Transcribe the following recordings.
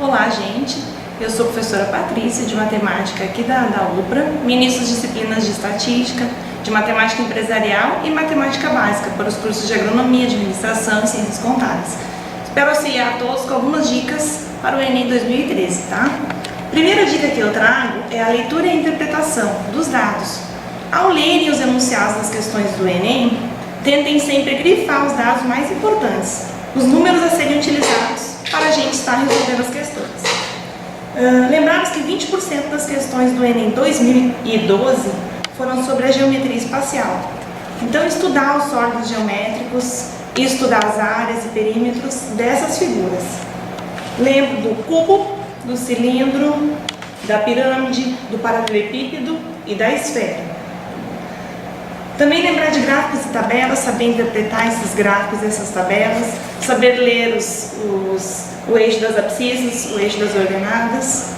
Olá, gente. Eu sou a professora Patrícia, de Matemática aqui da UPRA, ministro as disciplinas de Estatística, de Matemática Empresarial e Matemática Básica para os cursos de Agronomia, Administração e Ciências Contábeis. Espero auxiliar a todos com algumas dicas para o Enem 2013, tá? Primeira dica que eu trago é a leitura e a interpretação dos dados. Ao lerem os enunciados das questões do Enem, tentem sempre grifar os dados mais importantes, os números a serem utilizados para a gente estar resolvendo as questões. Lembramos que 20% das questões do Enem 2012 foram sobre a geometria espacial. Então, estudar os sólidos geométricos e estudar as áreas e perímetros dessas figuras. Lembro do cubo, do cilindro, da pirâmide, do paralelepípedo e da esfera. Também lembrar de gráficos e tabelas, saber interpretar esses gráficos e essas tabelas, saber ler o eixo das abscissas, o eixo das ordenadas,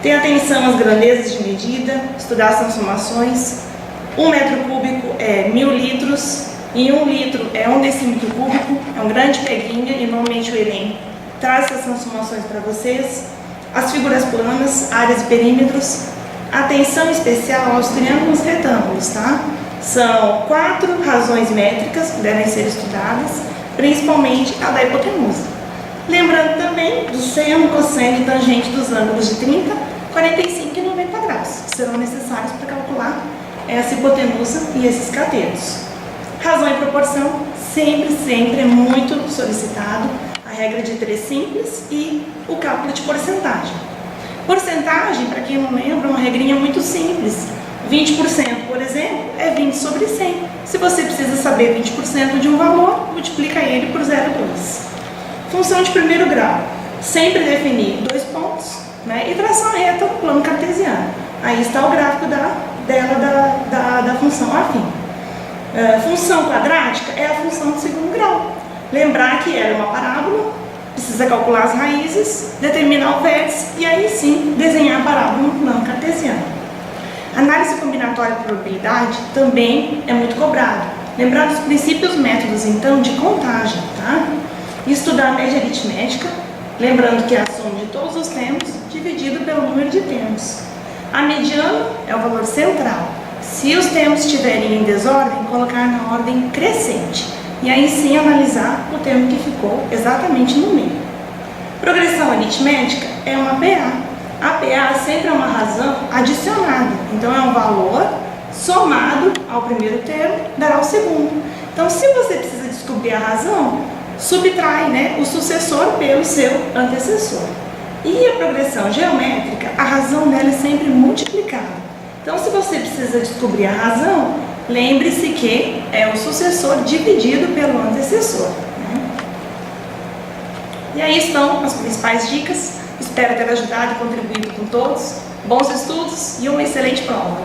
ter atenção às grandezas de medida, estudar as transformações. 1 metro cúbico é 1000 litros e 1 litro é 1 decímetro cúbico, é um grande peguinha e normalmente o Enem traz essas transformações para vocês. As figuras planas, áreas e perímetros, atenção especial aos triângulos e retângulos, tá? São 4 razões métricas que devem ser estudadas, principalmente a da hipotenusa. Lembrando também do seno, cosseno e tangente dos ângulos de 30, 45 e 90 graus, que serão necessários para calcular essa hipotenusa e esses catetos. Razão e proporção, sempre é muito solicitado a regra de 3 simples e o cálculo de porcentagem. Porcentagem, para quem não lembra, é uma regrinha muito simples. 20%, por exemplo, é 20 sobre 100. Se você precisa saber 20% de um valor, multiplica ele por 0,2. Função de primeiro grau, sempre definir 2 pontos, né, e traçar uma reta no plano cartesiano. Aí está o gráfico da função afim. Função quadrática é a função de segundo grau. Lembrar que ela é uma parábola, precisa calcular as raízes, determinar o vértice e aí sim desenhar a parábola no plano cartesiano. Análise combinatória de probabilidade também é muito cobrado. Lembrar dos princípios métodos, então, de contagem, tá? E estudar a média aritmética, lembrando que é a soma de todos os termos dividido pelo número de termos. A mediana é o valor central. Se os termos estiverem em desordem, colocar na ordem crescente. E aí sim analisar o termo que ficou exatamente no meio. Progressão aritmética é uma PA. A PA sempre é uma razão adicionada, então é um valor somado ao primeiro termo, dará o segundo. Então, se você precisa descobrir a razão, subtrai, né, o sucessor pelo seu antecessor. E a progressão geométrica, a razão dela é sempre multiplicada. Então, se você precisa descobrir a razão, lembre-se que é o sucessor dividido pelo antecessor, né? E aí estão as principais dicas. Espero ter ajudado e contribuído com todos. Bons estudos e uma excelente prova!